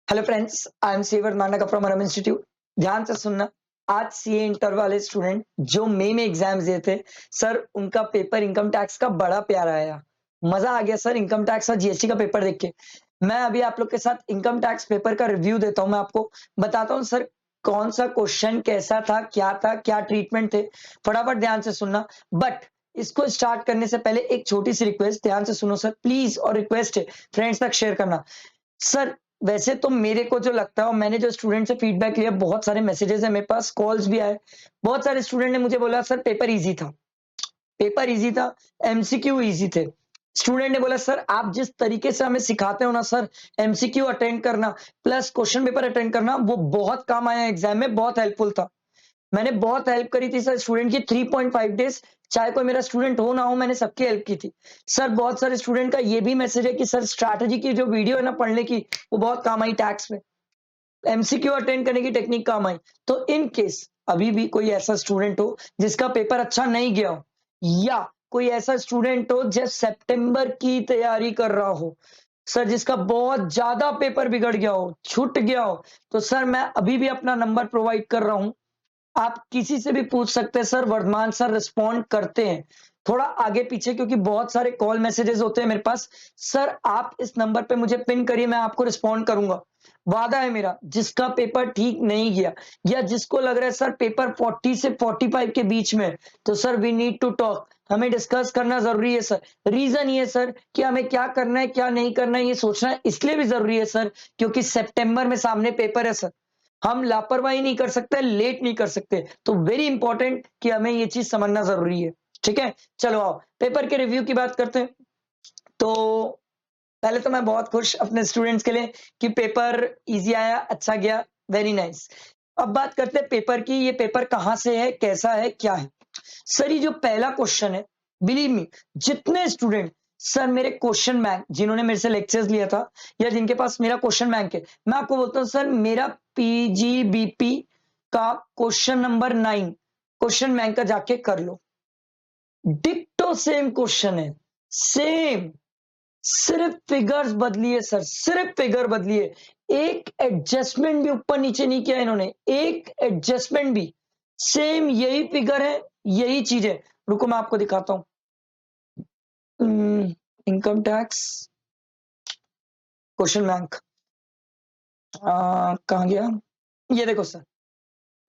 Hello friends, I am sewer मानक from अरम institute. ध्यान से सुनना। आज सीए इंटर वाले स्टूडेंट जो मई में एग्जाम्स दिए थे, सर उनका पेपर इनकम टैक्स का बड़ा प्यारा आया। मजा आ गया सर इनकम टैक्स और जीएसटी का पेपर देख के। मैं अभी आप लोग के साथ इनकम टैक्स पेपर का रिव्यू देता हूं। मैं आपको बताता हूं सर कौन सा क्वेश्चन कैसा था, क्या ट्रीटमेंट थे। फटाफट ध्यान से सुनना। बट इसको स्टार्ट करने से पहले एक छोटी सी रिक्वेस्ट, ध्यान से सुनो सर प्लीज, और रिक्वेस्ट है फ्रेंड्स तक शेयर करना। सर वैसे तो मेरे को जो लगता है और मैंने जो स्टूडेंट से फीडबैक लिया, बहुत सारे मैसेजेस हैं मेरे पास, कॉल्स भी आए। बहुत सारे स्टूडेंट ने मुझे बोला सर पेपर ईज़ी था, एमसीक्यू ईज़ी थे। स्टूडेंट ने बोला सर आप जिस तरीके से हमें सिखाते हो ना सर, एमसीक्यू अटेंड करना प्लस क्वेश्चन पेपर अटेंड करना, वो बहुत काम आया एग्जाम में, बहुत हेल्पफुल था। मैंने बहुत हेल्प करी थी सर स्टूडेंट की 3.5 डेज़, चाहे कोई मेरा स्टूडेंट हो ना हो, मैंने सबकी हेल्प की थी। सर बहुत सारे स्टूडेंट का ये भी मैसेज है कि सर स्ट्रैटेजी की जो वीडियो है ना पढ़ने की, वो बहुत काम आई टैक्स में। एमसीक्यू अटेंड करने की टेक्निक काम आई। तो इन केस अभी भी कोई ऐसा स्टूडेंट हो जिसका पेपर अच्छा नहीं गया हो, या कोई ऐसा स्टूडेंट हो जो सितंबर की तैयारी कर रहा हो, सर जिसका बहुत ज्यादा पेपर बिगड़ गया हो, छूट गया हो, तो सर मैं अभी भी अपना नंबर प्रोवाइड कर रहा हूं। आप किसी से भी पूछ सकते हैं सर, वर्धमान सर रिस्पॉन्ड करते हैं। थोड़ा आगे पीछे क्योंकि बहुत सारे कॉल मैसेजेस होते हैं मेरे पास। सर आप इस नंबर पे मुझे पिन करिए, मैं आपको रिस्पॉन्ड करूंगा। वादा है मेरा। जिसका पेपर ठीक नहीं गया या जिसको लग रहा है सर पेपर 40 से 45 के बीच में है, तो sir we need to talk, हमें डिस्कस करना जरूरी है सर। रीजन ये सर कि हमें क्या करना है क्या नहीं करना है ये सोचना इसलिए भी जरूरी है सर, क्योंकि सितंबर में सामने पेपर है सर। हम लापरवाही नहीं कर सकते, लेट नहीं कर सकते। तो वेरी इंपॉर्टेंट कि हमें ये चीज समझना जरूरी है। ठीक है, चलो आओ पेपर के रिव्यू की बात करते हैं। तो पहले तो मैं बहुत खुश अपने स्टूडेंट्स के लिए कि पेपर इजी आया, अच्छा गया, वेरी नाइस। अब बात करते हैं पेपर की। ये पेपर कहाँ से है, कैसा है, क्या है। सर ये जो पहला क्वेश्चन है, बिलीव मी, जितने स्टूडेंट सर मेरे क्वेश्चन बैंक जिन्होंने मेरे से लेक्चर्स लिया था या जिनके पास मेरा क्वेश्चन बैंक है, मैं आपको बोलता हूँ सर मेरा पीजीबीपी का क्वेश्चन नंबर 9 क्वेश्चन बैंक का जाके कर लो। डिक्टो सेम क्वेश्चन है, सेम, सिर्फ फिगर्स बदलिए सर, सिर्फ फिगर बदलिए। एक एडजस्टमेंट भी ऊपर नीचे नहीं किया इन्होंने, एक एडजस्टमेंट भी। सेम यही फिगर है, यही चीज है। रुको मैं आपको दिखाता हूं। इनकम टैक्स क्वेश्चन बैंक कहाँ गया। ये देखो सर,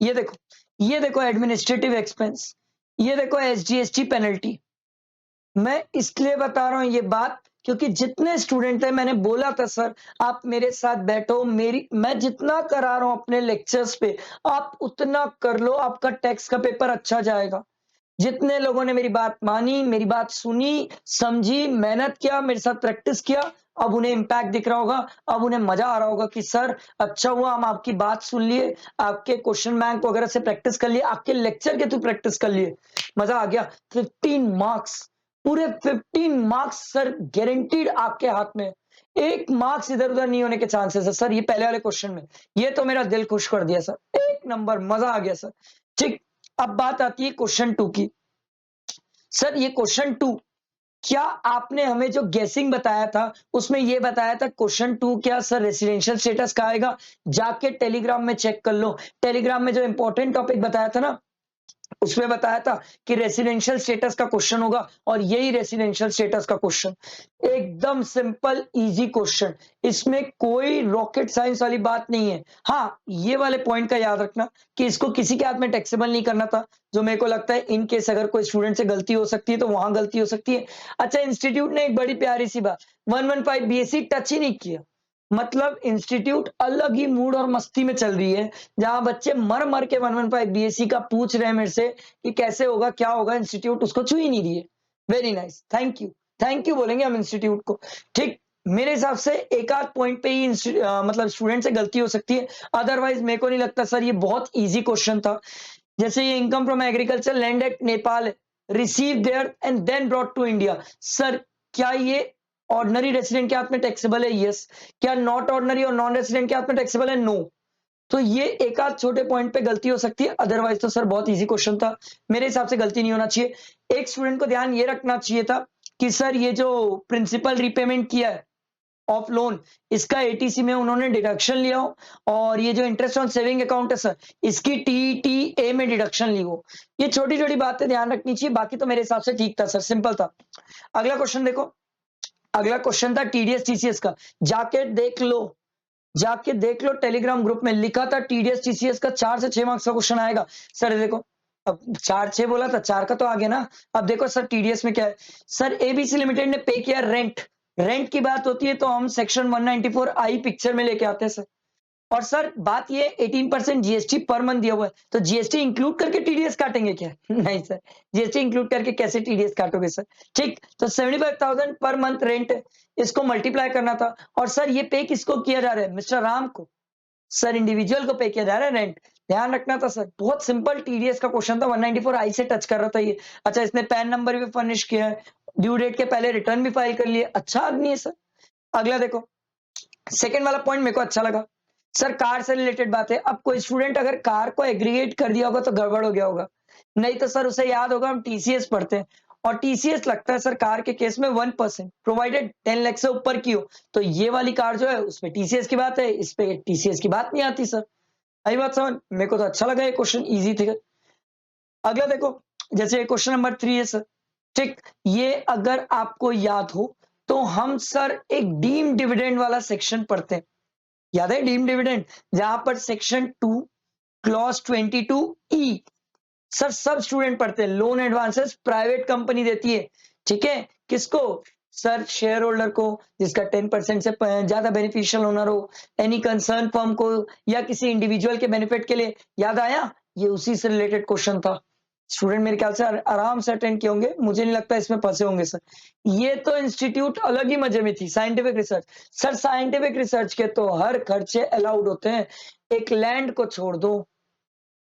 ये देखो, ये देखो एडमिनिस्ट्रेटिव एक्सपेंस, ये देखो एसजीएसटी पेनल्टी। मैं इसलिए बता रहा हूं ये बात क्योंकि जितने स्टूडेंट थे मैंने बोला था सर आप मेरे साथ बैठो, मेरी मैं जितना करा रहा हूं अपने लेक्चर्स पे आप उतना कर लो, आपका टैक्स का पेपर अच्छा जाएगा। जितने लोगों ने मेरी बात मानी, मेरी बात सुनी, समझी, मेहनत किया, मेरे साथ प्रैक्टिस किया, अब उन्हें इम्पैक्ट दिख रहा होगा, अब उन्हें मजा आ रहा होगा कि सर अच्छा हुआ हम आपकी बात सुन लिए, आपके क्वेश्चन बैंक वगैरह से प्रैक्टिस कर लिए, आपके लेक्चर के थ्रू प्रैक्टिस कर लिए, मजा आ गया। 15 मार्क्स, पूरे 15 मार्क्स सर गारंटीड आपके हाथ में। एक मार्क्स इधर उधर नहीं होने के चांसेस है सर ये पहले वाले क्वेश्चन में। ये तो मेरा दिल खुश कर दिया सर, एक नंबर, मजा आ गया सर। ठीक, अब बात आती है क्वेश्चन टू की। सर ये क्वेश्चन टू, क्या आपने हमें जो गेसिंग बताया था उसमें ये बताया था क्वेश्चन टू क्या सर रेसिडेंशियल स्टेटस का आएगा? जाके टेलीग्राम में चेक कर लो। टेलीग्राम में जो इंपॉर्टेंट टॉपिक बताया था ना, उसमें बताया था कि रेसिडेंशियल स्टेटस का क्वेश्चन होगा और यही रेसिडेंशियल स्टेटस का क्वेश्चन। एकदम सिंपल इजी क्वेश्चन, इसमें कोई रॉकेट साइंस वाली बात नहीं है। हाँ, ये वाले पॉइंट का याद रखना कि इसको किसी के हाथ में टैक्सेबल नहीं करना था। जो मेरे को लगता है इन केस अगर कोई स्टूडेंट से गलती हो सकती है तो वहां गलती हो सकती है। अच्छा, इंस्टीट्यूट ने एक बड़ी प्यारी सी बात, 115 बीएससी टच ही नहीं किया। मतलब इंस्टीट्यूट अलग ही मूड और मस्ती में चल रही है, जहां बच्चे मर मर के 115 बीएससी का पूछ रहे हैं मेरे से कि कैसे होगा क्या होगा, इंस्टीट्यूट उसको छू ही नहीं रही है। वेरी नाइस, थैंक यू बोलेंगे हम इंस्टीट्यूट को। ठीक, मेरे हिसाब से एक आध पॉइंट पे ही मतलब स्टूडेंट से गलती हो सकती है, अदरवाइज मेरे को नहीं लगता सर ये बहुत इजी क्वेश्चन था। जैसे ये income from agriculture land at Nepal receive there and then brought to India, sir क्या ये ऑर्डिनरी रेसिडेंट के हाथ में टैक्सेबल है? यस। क्या नॉट ऑर्डिनरी और नॉन रेसिडेंट के हाथ में टैक्सेबल है? नो। तो ये एक आध छोटे पॉइंट पे गलती हो सकती है, अदरवाइज तो सर बहुत इजी क्वेश्चन था। मेरे हिसाब से गलती नहीं होना चाहिए। एक स्टूडेंट को ध्यान ये रखना चाहिए था कि सर ये जो प्रिंसिपल रीपेमेंट किया है ऑफ लोन, इसका एटीसी में उन्होंने डिडक्शन लिया हो, और ये जो इंटरेस्ट ऑन सेविंग अकाउंट है सर, इसकी टीटीए में डिडक्शन ली हो। ये छोटी-छोटी बातें ध्यान रखनी चाहिए, बाकी तो मेरे हिसाब से ठीक था सर, सिंपल था। अगला क्वेश्चन देखो, अगला क्वेश्चन था टीडीएस टीसीएस का। जाके देख लो टेलीग्राम ग्रुप में लिखा था टीडीएस टीसीएस का 4 से 6 मार्क्स का क्वेश्चन आएगा। सर ये देखो, अब 4-6 बोला था, 4 का तो आ गया ना। अब देखो सर टीडीएस में क्या है, सर एबीसी लिमिटेड ने पे किया रेंट। रेंट की बात होती है तो हम सेक्शन 194 आई पिक्चर में लेके आते हैं सर। और सर बात ये 18% जीएसटी पर मंथ दिया हुआ है, तो जीएसटी इंक्लूड करके टीडीएस काटेंगे क्या? नहीं सर, जीएसटी इंक्लूड करके कैसे टीडीएस काटोगे सर? ठीक, तो 75,000 पर मंथ रेंट है, इसको मल्टीप्लाई करना था। और सर ये पे किसको किया जा रहा है? मिस्टर राम को। सर इंडिविजुअल को पे किया जा रहा है रेंट, ध्यान रखना था सर। बहुत सिंपल टीडीएस का क्वेश्चन था, 194 आई से टच कर रहा था ये। अच्छा, इसने पैन नंबर भी फर्निश किया है, ड्यू डेट के पहले रिटर्न भी फाइल कर लिए, अच्छा आदमी है सर। अगला देखो, सेकंड वाला पॉइंट मेरे को अच्छा लगा सर, कार से रिलेटेड बात है। अब कोई स्टूडेंट अगर कार को एग्रीगेट कर दिया होगा तो गड़बड़ हो गया होगा, नहीं तो सर उसे याद होगा हम टीसीएस पढ़ते हैं, और टीसीएस लगता है सर कार के केस में 1%, प्रोवाइडेड 10 लाख से ऊपर की हो। तो ये वाली कार जो है उसमें टीसीएस की बात है, इस पे टीसीएस की बात नहीं आती सर। आई बात समझ? मेरे को तो अच्छा लगा, ये क्वेश्चन इजी थे। अगला देखो, जैसे क्वेश्चन नंबर 3 है सर, ठीक, ये अगर आपको याद हो तो हम सर एक डीम डिविडेंड वाला सेक्शन पढ़ते हैं, याद है डीम डिविडेंड, जहां पर सेक्शन 2 क्लॉज 22 ई सर सब स्टूडेंट पढ़ते हैं। लोन एडवांसेस प्राइवेट कंपनी देती है, ठीक है, किसको? सर शेयर होल्डर को, जिसका 10% से ज्यादा बेनिफिशियल ओनर हो, एनी कंसर्न फर्म को, या किसी इंडिविजुअल के बेनिफिट के लिए। याद आया? ये उसी से रिलेटेड क्वेश्चन था। स्टूडेंट मेरे ख्याल से आराम से अटेंड किए होंगे, मुझे नहीं लगता इसमें फंसे होंगे सर। ये तो इंस्टीट्यूट अलग ही मजे में थी, scientific research. Sir scientific research के तो हर खर्चे अलाउड होते हैं, एक लैंड को छोड़ दो,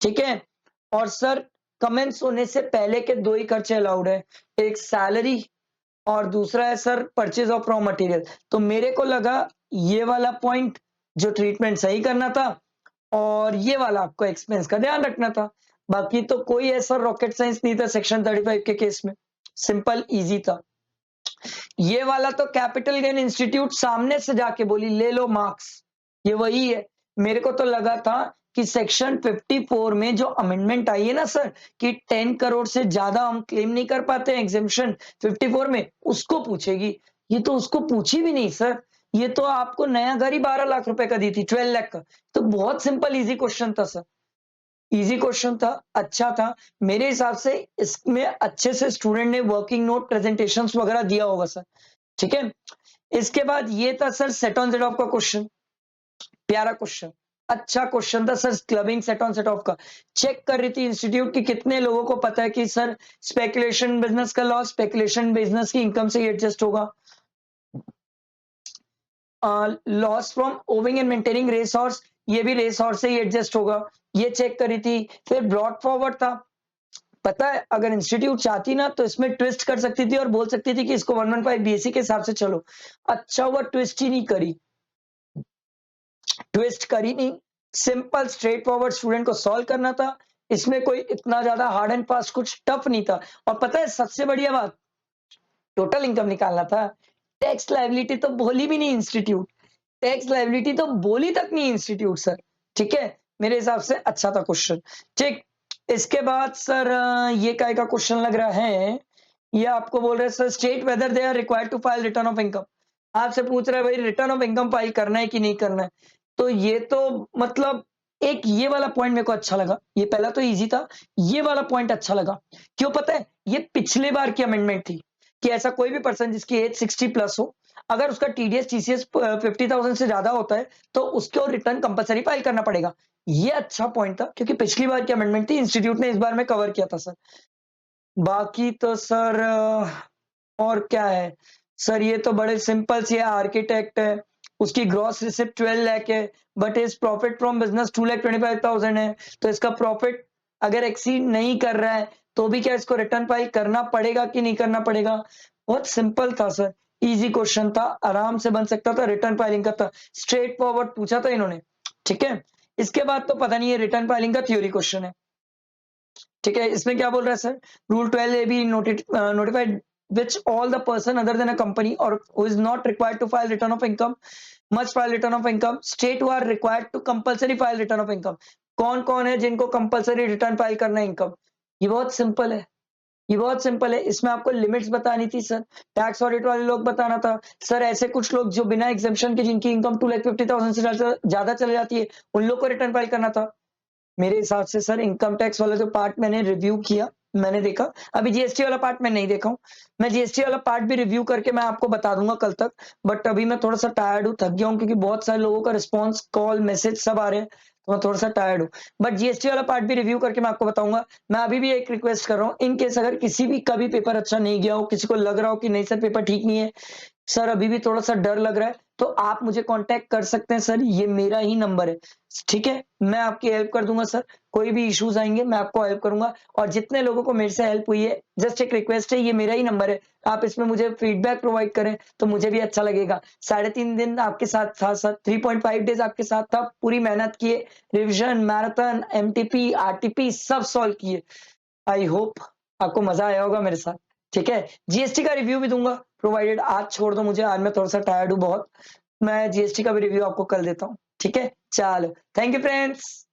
ठीक है। और सर कमेंस होने से पहले के 2 ही खर्चे अलाउड है, एक सैलरी और दूसरा है sir purchase of raw material. तो मेरे को लगा ये वाला पॉइंट जो ट्रीटमेंट सही करना था, और ये वाला आपको एक्सपेंस का ध्यान रखना था। बाकी तो कोई ऐसा रॉकेट साइंस नहीं था सेक्शन 35 के केस में, सिंपल इजी था। ये वाला तो कैपिटल गेन इंस्टीट्यूट सामने से जाके बोली ले लो मार्क्स, ये वही है। मेरे को तो लगा था कि सेक्शन 54 में जो अमेंडमेंट आई है ना सर, कि 10 करोड़ से ज्यादा हम क्लेम नहीं कर पाते एग्जेम्पशन 54 में, उसको पूछेगी। ये तो उसको पूछी भी नहीं सर, ये तो आपको नया घर ही 12 लाख रुपए का दी थी, 12 लाख का। तो बहुत सिंपल इजी क्वेश्चन था सर, इजी क्वेश्चन था, अच्छा था। मेरे हिसाब से इसमें अच्छे से स्टूडेंट ने वर्किंग नोट प्रेजेंटेशंस वगैरह दिया होगा सर, ठीक है। इसके बाद ये था sir set on set of का क्वेश्चन, प्यारा क्वेश्चन, अच्छा क्वेश्चन था sir. Clubbing set on set of का चेक कर रही थी इंस्टीट्यूट की कितने लोगों को पता है कि सर स्पेकुलेशन बिजनेस का लॉस स्पेकुलेशन बिजनेस की इनकम से ही एडजस्ट होगा। Loss from owing and maintaining race horse, ये भी रेस हॉर्स से ही एडजस्ट होगा, ये चेक करी थी। फिर ब्रॉड फॉरवर्ड था, पता है अगर इंस्टीट्यूट चाहती ना तो इसमें ट्विस्ट कर सकती थी और बोल सकती थी कि इसको 115 बीएससी के हिसाब से चलो। अच्छा हुआ ट्विस्ट ही नहीं करी, ट्विस्ट करी नहीं, सिंपल स्ट्रेट फॉरवर्ड स्टूडेंट को सॉल्व करना था। इसमें कोई इतना ज्यादा हार्ड एंड फास्ट कुछ टफ नहीं था। और पता है सबसे बढ़िया बात, टोटल इनकम निकालना था, टैक्स लायबिलिटी तो बोली भी नहीं इंस्टीट्यूट, टैक्स लायबिलिटी तो बोली तक नहीं इंस्टीट्यूट सर, ठीक है। मेरे हिसाब से अच्छा था क्वेश्चन, ठीक। इसके बाद सर ये काय का क्वेश्चन लग रहा है, ये आपको बोल रहे हैं sir state whether they are required to file return of income, आपसे पूछ रहा है भाई रिटर्न ऑफ इनकम फाइल करना है कि नहीं करना है। तो ये तो मतलब एक ये वाला पॉइंट मेरे को अच्छा लगा, ये पहला तो इजी था, ये वाला पॉइंट अच्छा लगा। क्यों पता है? ये पिछले बार की अमेंडमेंट थी कि ऐसा कोई भी पर्सन जिसकी एज 60 प्लस हो, अगर उसका टीडीएस टीसीएस 50,000 से ज्यादा होता है तो उसको रिटर्न कंपलसरी फाइल करना पड़ेगा। ये अच्छा पॉइंट था क्योंकि पिछली बार की अमेंडमेंट थी, इंस्टीट्यूट ने इस बार में कवर किया था सर। बाकी तो सर और क्या है सर, ये तो बड़े सिंपल सी है, आर्किटेक्ट है, उसकी ग्रॉस रिसिप्ट 12 लाख है, but is profit from business 2,25,000 है, तो इसका प्रॉफिट अगर एक्सीड नहीं कर रहा है तो भी क्या इसको रिटर्न फाइल करना पड़ेगा कि नहीं करना पड़ेगा? बहुत सिंपल था सर, इजी क्वेश्चन था, आराम से बन सकता था, रिटर्न फाइलिंग का था, स्ट्रेट फॉरवर्ड पूछा था इन्होंने, ठीक है। इसके बाद तो पता नहीं है, रिटर्न फाइलिंग का थ्योरी क्वेश्चन है, ठीक है। इसमें क्या बोल रहा है sir, rule 12 A be notified which all the person other than a company or who is not required to file return of income must file return of income. State who are required to compulsory file return of income. कौन कौन है जिनको compulsory return file करना है income? ये बहुत simple है, ये बहुत सिंपल है। इसमें आपको लिमिट्स बतानी थी सर, टैक्स ऑडिट वाले लोग बताना था। सर ऐसे कुछ लोग जो बिना एग्जेम्पशन के जिनकी इनकम 2,50,000 से ज़्यादा चली जाती है, उन लोग को रिटर्न फाइल करना था। मेरे हिसाब से सर इनकम टैक्स वाला जो पार्ट मैंने रिव्यू किया, मैंने देखा, अभी जीएसटी वाला पार्ट मैं नहीं देखा हूँ। मैं जीएसटी वाला पार्ट भी रिव्यू करके मैं आपको बता दूँगा कल तक, बट अभी मैं थोड़ा-सा टायर्ड हूँ, थक गया हूँ क्योंकि बहुत सारे लोगों का रिस्पॉन्स, कॉल, मैसेज सब आ रहे हैं, तो मैं थोड़ा-सा टायर्ड हूँ। बट जीएसटी वाला पार्ट भी रिव्यू करके मैं आपको बताऊँगा। मैं अभी भी एक रिक्वेस्ट कर रहा हूँ, इन केस अगर किसी भी का भी पेपर अच्छा नहीं गया हो, किसी को लग रहा हो कि नहीं सर पेपर ठीक नहीं है, सर अभी भी थोड़ा-सा डर लग रहा है, तो आप मुझे कॉन्टैक्ट कर सकते हैं सर, ये मेरा ही नंबर है, ठीक है? मैं आपकी हेल्प कर दूँगा सर, कोई भी इश्यूज़ आएँगे मैं आपको हेल्प करूँगा और जितने लोगों को मेरे से हेल्प हुई है, जस्ट एक रिक्वेस्ट है, ये मेरा ही नंबर है, आप इसमें मुझे फीडबैक प्रोवाइड करें, तो मुझे भी अच्छा लगेगा। 3.5 दिन आपके साथ था सर, 3.5 डेज़ आपके साथ था, पूरी मेहनत किए, रिविज़न, मैराथन, एमटीपी, आरटीपी सब सॉल्व किए। आई होप आपको मज़ा आया होगा मेरे साथ, ठीक है? जीएसटी का रिव्यू भी दूँगा, प्रोवाइडेड आज छोड़ दो मुझे, आज मैं थोड़ा-सा टायर्ड हूँ बहुत। मैं जीएसटी का भी रिव्यू आपको कल देता हूँ, ठीक है? चलो, थैंक यू फ्रेंड्स।